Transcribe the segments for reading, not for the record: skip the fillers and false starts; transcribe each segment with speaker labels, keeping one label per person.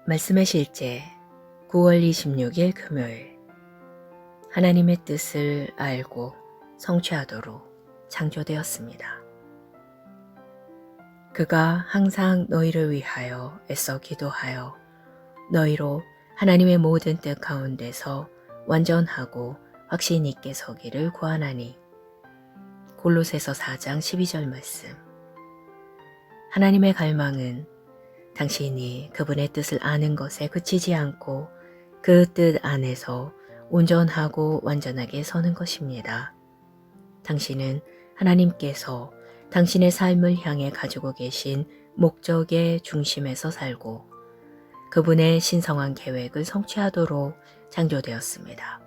Speaker 1: 말씀의 실제 9월 26일 금요일 하나님의 뜻을 알고 성취하도록 창조되었습니다. 그가 항상 너희를 위하여 애써 기도하여 너희로 하나님의 모든 뜻 가운데서 완전하고 확신 있게 서기를 구하나니. 골로새서 4장 12절 말씀. 하나님의 갈망은 당신이 그분의 뜻을 아는 것에 그치지 않고 그 뜻 안에서 온전하고 완전하게 서는 것입니다. 당신은 하나님께서 당신의 삶을 향해 가지고 계신 목적의 중심에서 살고 그분의 신성한 계획을 성취하도록 창조되었습니다.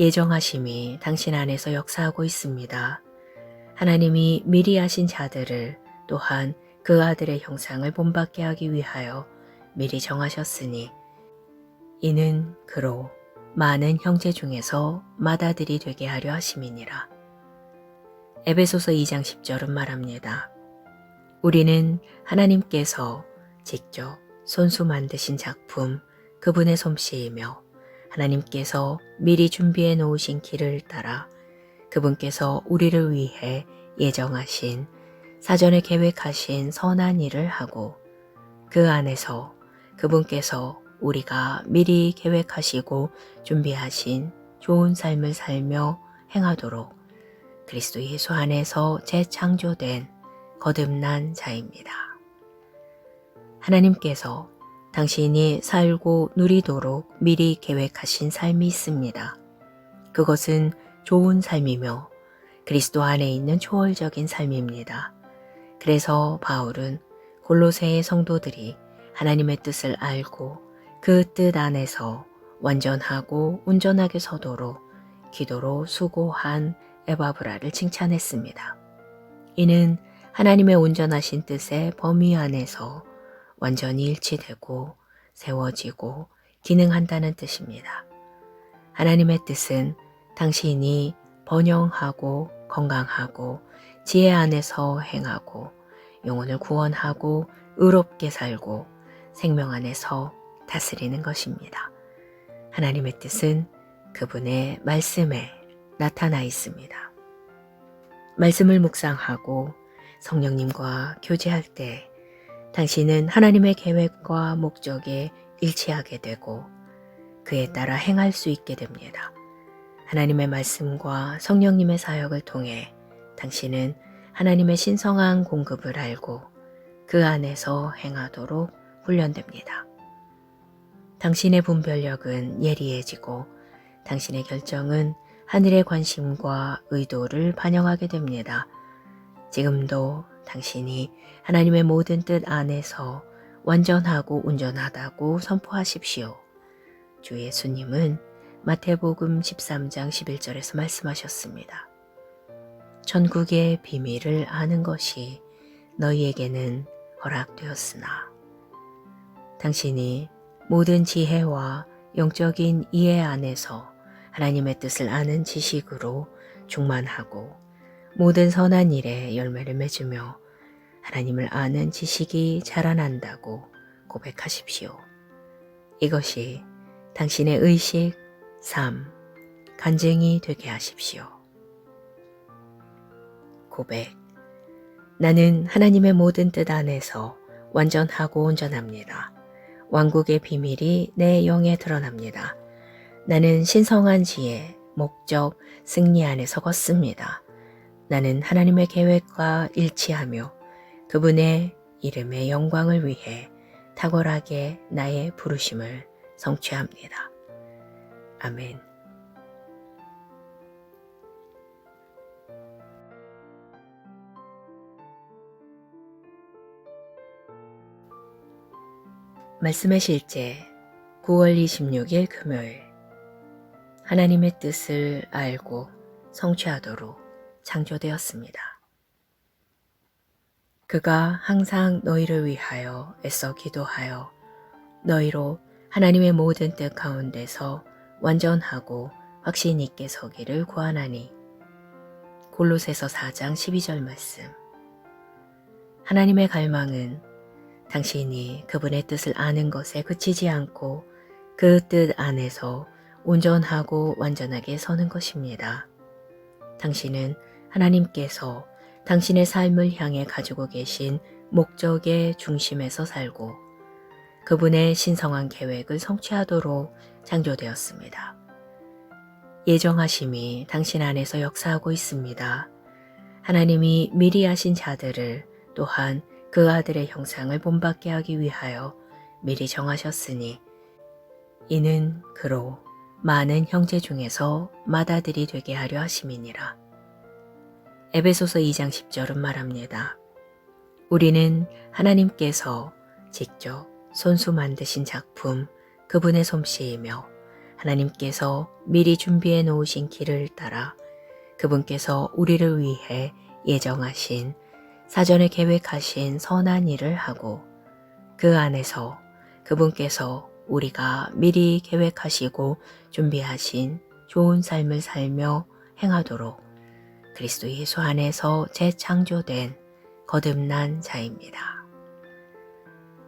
Speaker 1: 예정하심이 당신 안에서 역사하고 있습니다. 하나님이 미리 하신 자들을 또한 그 아들의 형상을 본받게 하기 위하여 미리 정하셨으니 이는 그로 많은 형제 중에서 맏아들이 되게 하려 하심이니라. 에베소서 2장 10절은 말합니다. 우리는 하나님께서 직접 손수 만드신 작품 그분의 솜씨이며 하나님께서 미리 준비해 놓으신 길을 따라 그분께서 우리를 위해 예정하신 사전에 계획하신 선한 일을 하고 그 안에서 그분께서 우리가 미리 계획하시고 준비하신 좋은 삶을 살며 행하도록 그리스도 예수 안에서 재창조된 거듭난 자입니다. 하나님께서 당신이 살고 누리도록 미리 계획하신 삶이 있습니다. 그것은 좋은 삶이며 그리스도 안에 있는 초월적인 삶입니다. 그래서 바울은 골로새의 성도들이 하나님의 뜻을 알고 그 뜻 안에서 완전하고 온전하게 서도록 기도로 수고한 에바브라를 칭찬했습니다. 이는 하나님의 온전하신 뜻의 범위 안에서 완전히 일치되고 세워지고 기능한다는 뜻입니다. 하나님의 뜻은 당신이 번영하고 건강하고 지혜 안에서 행하고 영혼을 구원하고 의롭게 살고 생명 안에서 다스리는 것입니다. 하나님의 뜻은 그분의 말씀에 나타나 있습니다. 말씀을 묵상하고 성령님과 교제할 때 당신은 하나님의 계획과 목적에 일치하게 되고 그에 따라 행할 수 있게 됩니다. 하나님의 말씀과 성령님의 사역을 통해 당신은 하나님의 신성한 공급을 알고 그 안에서 행하도록 훈련됩니다. 당신의 분별력은 예리해지고 당신의 결정은 하늘의 관심과 의도를 반영하게 됩니다. 지금도 당신이 하나님의 모든 뜻 안에서 완전하고 온전하다고 선포하십시오. 주 예수님은 마태복음 13장 11절에서 말씀하셨습니다. 천국의 비밀을 아는 것이 너희에게는 허락되었으나 당신이 모든 지혜와 영적인 이해 안에서 하나님의 뜻을 아는 지식으로 충만하고 모든 선한 일에 열매를 맺으며 하나님을 아는 지식이 자라난다고 고백하십시오. 이것이 당신의 의식, 삶, 간증이 되게 하십시오. 고백. 나는 하나님의 모든 뜻 안에서 완전하고 온전합니다. 왕국의 비밀이 내 영에 드러납니다. 나는 신성한 지혜, 목적, 승리 안에서 걷습니다. 나는 하나님의 계획과 일치하며 그분의 이름의 영광을 위해 탁월하게 나의 부르심을 성취합니다. 아멘. 말씀의 실제 9월 26일 금요일 하나님의 뜻을 알고 성취하도록 창조되었습니다. 그가 항상 너희를 위하여 애써 기도하여 너희로 하나님의 모든 뜻 가운데서 완전하고 확신 있게 서기를 구하나니. 골로새서 4장 12절 말씀. 하나님의 갈망은 당신이 그분의 뜻을 아는 것에 그치지 않고 그 뜻 안에서 온전하고 완전하게 서는 것입니다. 당신은 하나님께서 당신의 삶을 향해 가지고 계신 목적의 중심에서 살고 그분의 신성한 계획을 성취하도록 창조되었습니다. 예정하심이 당신 안에서 역사하고 있습니다. 하나님이 미리 하신 자들을 또한 그 아들의 형상을 본받게 하기 위하여 미리 정하셨으니 이는 그로 많은 형제 중에서 맏아들이 되게 하려 하심이니라. 에베소서 2장 10절은 말합니다. 우리는 하나님께서 직접 손수 만드신 작품 그분의 솜씨이며 하나님께서 미리 준비해 놓으신 길을 따라 그분께서 우리를 위해 예정하신 사전에 계획하신 선한 일을 하고 그 안에서 그분께서 우리가 미리 계획하시고 준비하신 좋은 삶을 살며 행하도록 그리스도 예수 안에서 재창조된 거듭난 자입니다.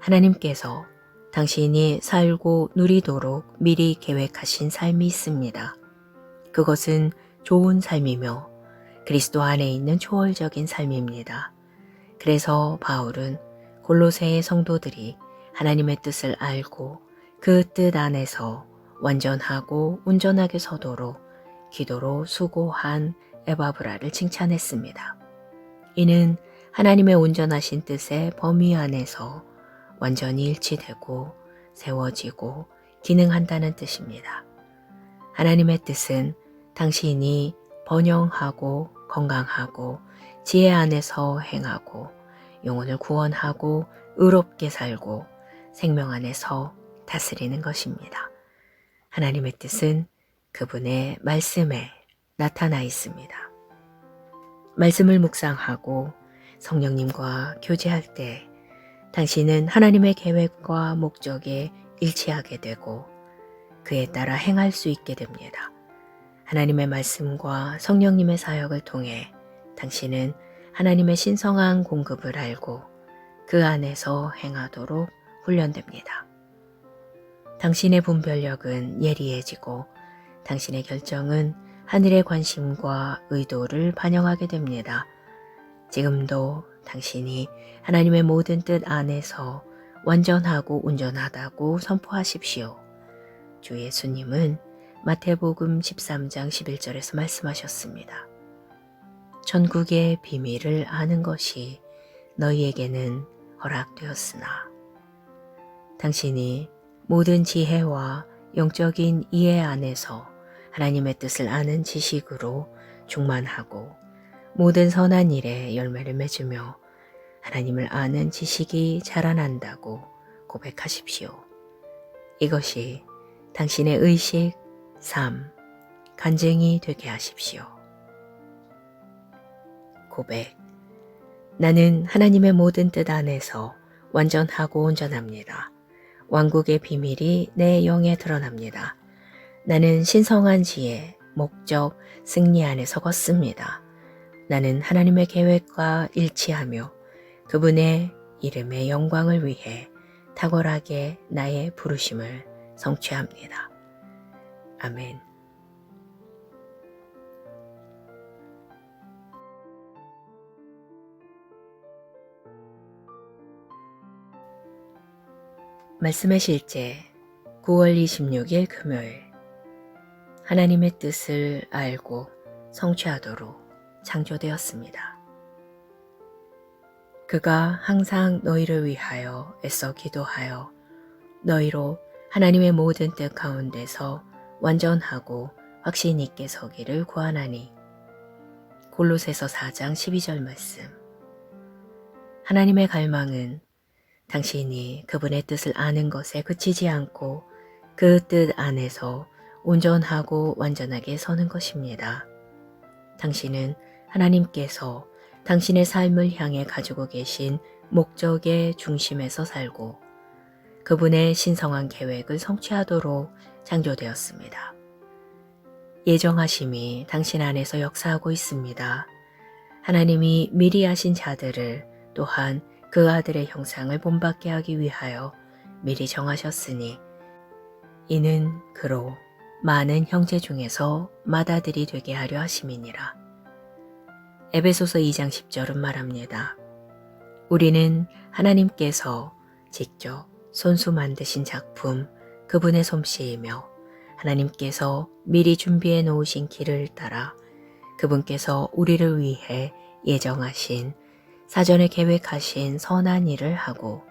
Speaker 1: 하나님께서 당신이 살고 누리도록 미리 계획하신 삶이 있습니다. 그것은 좋은 삶이며 그리스도 안에 있는 초월적인 삶입니다. 그래서 바울은 골로새의 성도들이 하나님의 뜻을 알고 그 뜻 안에서 완전하고 온전하게 서도록 기도로 수고한 에바브라를 칭찬했습니다. 이는 하나님의 온전하신 뜻의 범위 안에서 완전히 일치되고 세워지고 기능한다는 뜻입니다. 하나님의 뜻은 당신이 번영하고 건강하고 지혜 안에서 행하고 영혼을 구원하고 의롭게 살고 생명 안에서 다스리는 것입니다. 하나님의 뜻은 그분의 말씀에 나타나 있습니다. 말씀을 묵상하고 성령님과 교제할 때 당신은 하나님의 계획과 목적에 일치하게 되고 그에 따라 행할 수 있게 됩니다. 하나님의 말씀과 성령님의 사역을 통해 당신은 하나님의 신성한 공급을 알고 그 안에서 행하도록 훈련됩니다. 당신의 분별력은 예리해지고 당신의 결정은 하늘의 관심과 의도를 반영하게 됩니다. 지금도 당신이 하나님의 모든 뜻 안에서 완전하고 온전하다고 선포하십시오. 주 예수님은 마태복음 13장 11절에서 말씀하셨습니다. 천국의 비밀을 아는 것이 너희에게는 허락되었으나 당신이 모든 지혜와 영적인 이해 안에서 하나님의 뜻을 아는 지식으로 충만하고 모든 선한 일에 열매를 맺으며 하나님을 아는 지식이 자라난다고 고백하십시오. 이것이 당신의 의식, 삶, 간증이 되게 하십시오. 고백. 나는 하나님의 모든 뜻 안에서 완전하고 온전합니다. 왕국의 비밀이 내 영에 드러납니다. 나는 신성한 지혜, 목적, 승리 안에서 걷습니다. 나는 하나님의 계획과 일치하며 그분의 이름의 영광을 위해 탁월하게 나의 부르심을 성취합니다. 아멘. 말씀의 실제 9월 26일 금요일 하나님의 뜻을 알고 성취하도록 창조되었습니다. 그가 항상 너희를 위하여 애써 기도하여 너희로 하나님의 모든 뜻 가운데서 완전하고 확신 있게 서기를 구하나니. 골로새서 4장 12절 말씀. 하나님의 갈망은 당신이 그분의 뜻을 아는 것에 그치지 않고 그 뜻 안에서 온전하고 완전하게 서는 것입니다. 당신은 하나님께서 당신의 삶을 향해 가지고 계신 목적의 중심에서 살고 그분의 신성한 계획을 성취하도록 창조되었습니다. 예정하심이 당신 안에서 역사하고 있습니다. 하나님이 미리 하신 자들을 또한 그 아들의 형상을 본받게 하기 위하여 미리 정하셨으니 이는 그로 많은 형제 중에서 맏아들이 되게 하려 하심이니라. 에베소서 2장 10절은 말합니다. 우리는 하나님께서 직접 손수 만드신 작품 그분의 솜씨이며 하나님께서 미리 준비해 놓으신 길을 따라 그분께서 우리를 위해 예정하신 사전에 계획하신 선한 일을 하고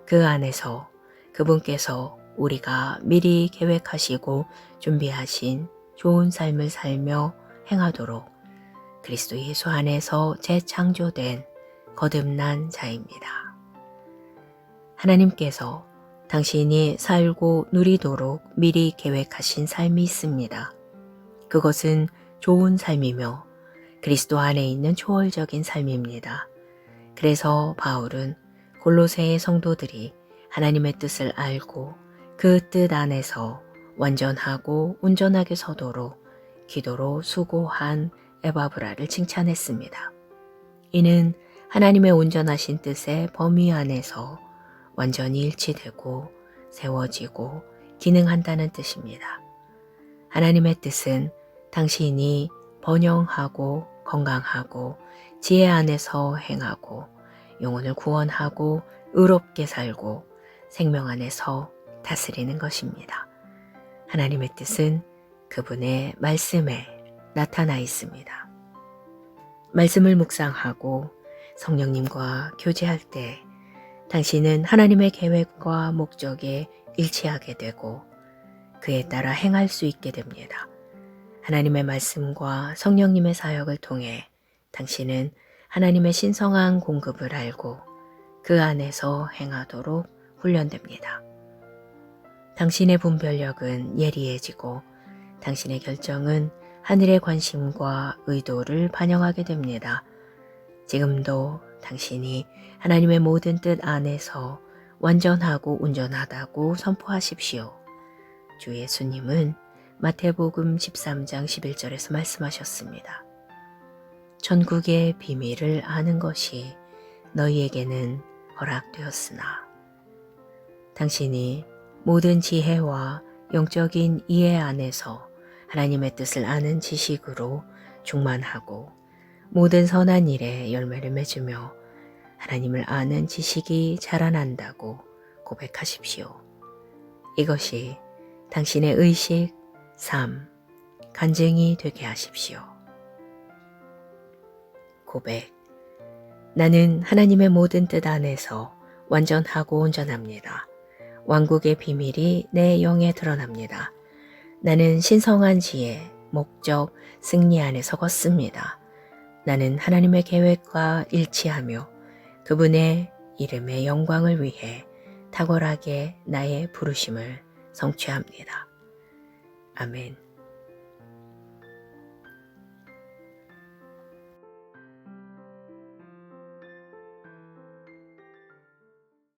Speaker 1: 그 안에서 그분께서 우리가 미리 계획하시고 준비하신 좋은 삶을 살며 행하도록 그리스도 예수 안에서 재창조된 거듭난 자입니다. 하나님께서 당신이 살고 누리도록 미리 계획하신 삶이 있습니다. 그것은 좋은 삶이며 그리스도 안에 있는 초월적인 삶입니다. 그래서 바울은 골로새의 성도들이 하나님의 뜻을 알고 그 뜻 안에서 완전하고 온전하게 서도록 기도로 수고한 에바브라를 칭찬했습니다. 이는 하나님의 온전하신 뜻의 범위 안에서 완전히 일치되고 세워지고 기능한다는 뜻입니다. 하나님의 뜻은 당신이 번영하고 건강하고 지혜 안에서 행하고 영혼을 구원하고 의롭게 살고 생명 안에서 다스리는 것입니다. 하나님의 뜻은 그분의 말씀에 나타나 있습니다. 말씀을 묵상하고 성령님과 교제할 때 당신은 하나님의 계획과 목적에 일치하게 되고 그에 따라 행할 수 있게 됩니다. 하나님의 말씀과 성령님의 사역을 통해 당신은 하나님의 신성한 공급을 알고 그 안에서 행하도록 훈련됩니다. 당신의 분별력은 예리해지고 당신의 결정은 하늘의 관심과 의도를 반영하게 됩니다. 지금도 당신이 하나님의 모든 뜻 안에서 완전하고 온전하다고 선포하십시오. 주 예수님은 마태복음 13장 11절에서 말씀하셨습니다. 천국의 비밀을 아는 것이 너희에게는 허락되었으나 당신이 모든 지혜와 영적인 이해 안에서 하나님의 뜻을 아는 지식으로 충만하고 모든 선한 일에 열매를 맺으며 하나님을 아는 지식이 자라난다고 고백하십시오. 이것이 당신의 의식, 삶, 간증이 되게 하십시오. 고백. 나는 하나님의 모든 뜻 안에서 완전하고 온전합니다. 왕국의 비밀이 내 영에 드러납니다. 나는 신성한 지혜, 목적, 승리 안에서 걷습니다. 나는 하나님의 계획과 일치하며 그분의 이름의 영광을 위해 탁월하게 나의 부르심을 성취합니다. 아멘.